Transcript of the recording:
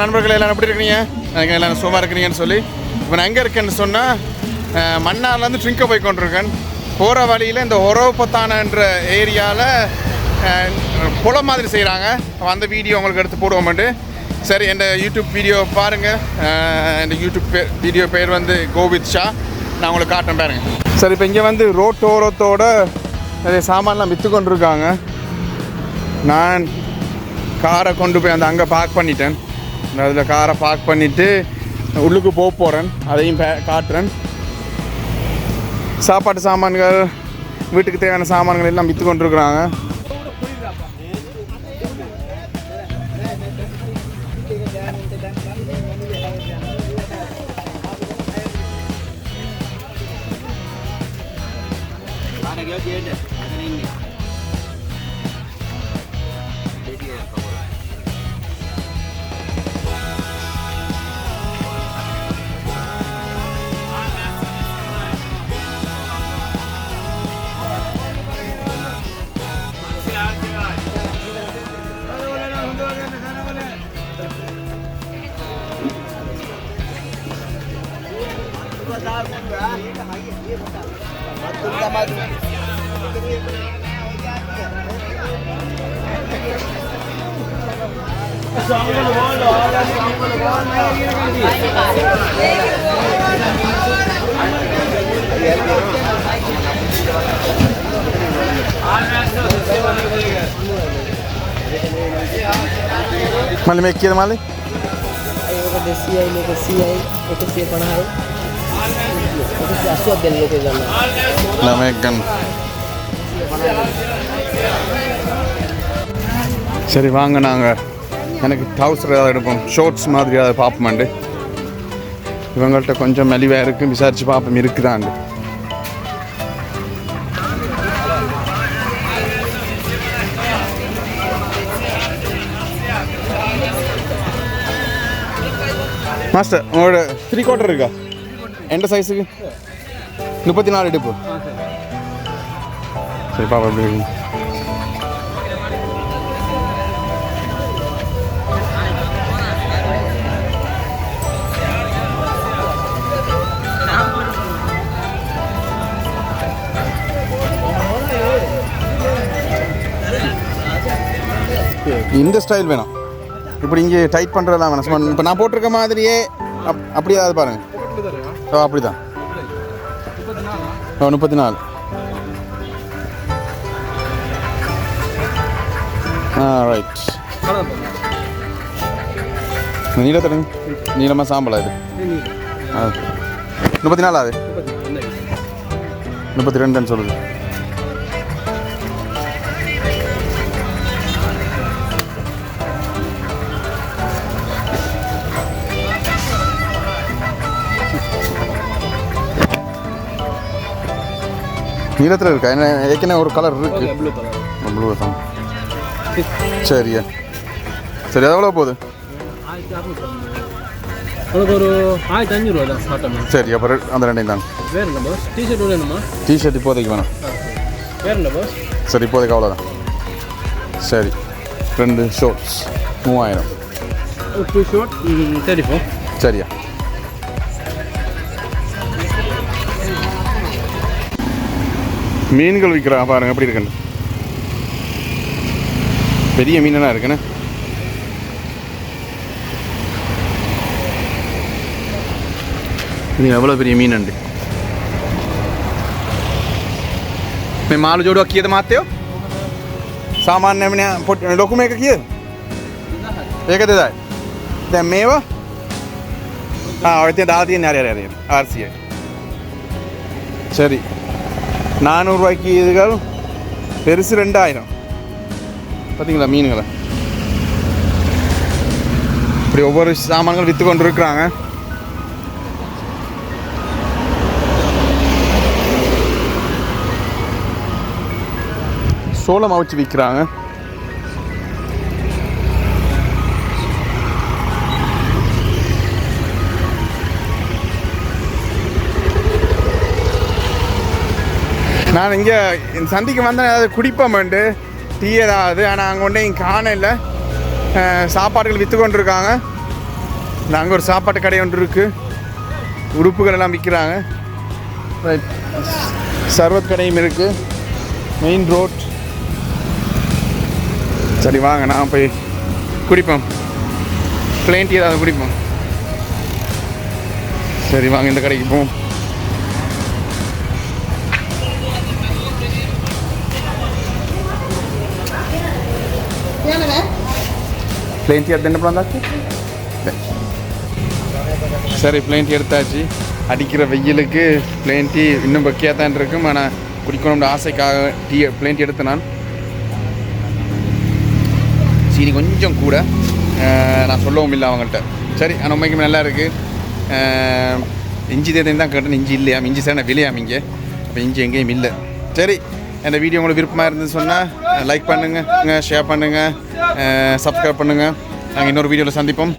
நண்பர்கள் எல்லாம் எப்படி இருக்கிறீங்க? எனக்கு எல்லாம் சும்மா இருக்கிறீங்கன்னு சொல்லி இப்போ நான் எங்கே இருக்கேன்னு சொன்னால் மன்னார்லேருந்து ட்ரிங்கை போய் கொண்டிருக்கேன். போகிற வழியில் இந்த ஒரோபத்தானன்ற ஏரியாவில் புலம் மாதிரி செய்கிறாங்க. அந்த வீடியோ உங்களுக்கு எடுத்து போடுவோம்ட்டு. சரி, என் யூடியூப் வீடியோ பாருங்கள். இந்த யூடியூப் வீடியோ பேர் வந்து கோவித் ஷா. நான் உங்களுக்கு காட்டுறேன் பாருங்கள். சரி, இப்போ இங்கே வந்து ரோட்டோரத்தோட நிறைய சாமான்லாம் விற்று கொண்டிருக்காங்க. நான் காரை கொண்டு போய் அங்கே பார்க் பண்ணிட்டேன். அதில் காரை பார்க் பண்ணிவிட்டு உள்ளுக்கு போக போகிறேன். அதையும் காட்டுறேன். சாப்பாட்டு சாமான்கள், வீட்டுக்கு தேவையான சாமான்கள் எல்லாம் விற்று கொண்டிருக்கிறாங்க. Mali make kira mali? Ayuh ke CI, make CI, itu CI panahai. Itu asal del loke jana. Na make gan. சரி வாங்க, நாங்கள் எனக்கு டவுசர் ஏதாவது எடுப்போம், ஷோர்ட்ஸ் மாதிரி ஏதாவது பார்ப்போமாண்டு. இவங்கள்ட்ட கொஞ்சம் மெலிவாக இருக்குது, விசாரித்து பார்ப்போம் இருக்குதாண்டு. மாஸ்டர், உங்களோட 3/4 இருக்கா? எந்த சைஸுக்கு? 34 எடுப்பு. சரி பாப்பா, எப்படி இருக்கு? இந்த ஸ்டைல் வேணும். இப்படி இங்கே டைட் பண்ணுறதெல்லாம் வேணும். சும்மா இப்போ நான் போட்டிருக்க மாதிரியே அப்படி ஏதாவது பாருங்கள். ஓ அப்படி தான். ஓ 34. ரைட். நீளத்தடுங்க. நீளமாக சாம்பலா இது? 34 அது 32ன்னு சொல்லுது. நீளத்தில் இருக்கா? என்ன ஏற்கனவே ஒரு கலர் இருக்கு. ப்ளூ தான். சரியா? சரி, அது எவ்வளோ போகுது? ஒரு 1500 தான் சாட்டமா. சரி, அப்புறம் அந்த ரெண்டையும் தாங்க. வேறு என்ன பாஸ்? டிஷர்ட் வேணுமா? டிஷர்ட் இப்போதைக்கு வேணும். வேறு என்ன பாஸ்? சரி, இப்போதைக்கு அவ்வளோதான். சரி, 2 ஷோர்ட்ஸ் 3000. 2 ஷோர்ட் 34. சரியா? மீன்கள் விற்கிறா பாருங்க, எப்படி இருக்குன்னு. பெரிய மீனெல்லாம் இருக்குண்ணே. இது எவ்வளோ பெரிய மீன் உண்டு. मैं माल जोड़ो किए तो मारते हो सामान्य मैंने लोकू में किए एक दे दाए ते मेवा हाँ और इतने दाल दिए नारे रहे आरसी है. சரி, 400 ரூபாய்க்கு இதுகள், பெருசு 2000. பார்த்தீங்களா மீனுங்களை? இப்படி ஒவ்வொரு சாமான்கள் விற்று கொண்டு இருக்கிறாங்க. சோளம் அவிச்சு விற்கிறாங்க. நான் இங்கே சந்திக்கு வந்தேன், ஏதாவது குடிப்போம்ண்டு டீ ஏதாவது. ஆனால் அங்கே ஒன்றே இங்கே காண இல்லை. சாப்பாடுகள் விற்று கொண்டிருக்காங்க. அங்கே ஒரு சாப்பாட்டு கடை ஒன்று இருக்குது, உடுப்புகள் எல்லாம் விற்கிறாங்க. சர்வத் கடையும் இருக்குது, மெயின் ரோட். சரி வாங்க நான் போய் குடிப்போம், பிளேன் டீ ஏதாவது குடிப்போம். சரி வாங்க இந்த கடைக்கு போவோம். பிளேன் டீ எடுத்து என்ன பண்ணாச்சு? சரி பிளேன் டீ எடுத்தாச்சு. அடிக்கிற வெயிலுக்கு பிளேன் டீ இன்னும் பக்கியாக தான் இருக்கும். ஆனால் குடிக்கணும்னு ஆசைக்காக பிளேன் டீ எடுத்து நான். சீனி கொஞ்சம் கூட, நான் சொல்லவும் இல்லை அவங்கள்ட்ட. சரி ஆனால் உண்மைக்குமே நல்லா இருக்குது. இஞ்சி தேர்தல் தான் கேட்டேன், இஞ்சி இல்லையா? இஞ்சி சார் நான் விலையாம் இங்கே, அப்போ இஞ்சி எங்கேயும் இல்லை. சரி இந்த வீடியோ உங்களுக்கு விருப்பமாக இருந்துன்னு சொன்னால் லைக் பண்ணுங்கள், ஷேர் பண்ணுங்கள், சப்ஸ்கிரைப் பண்ணுங்கள். நாங்கள் இன்னொரு வீடியோவில் சந்திப்போம்.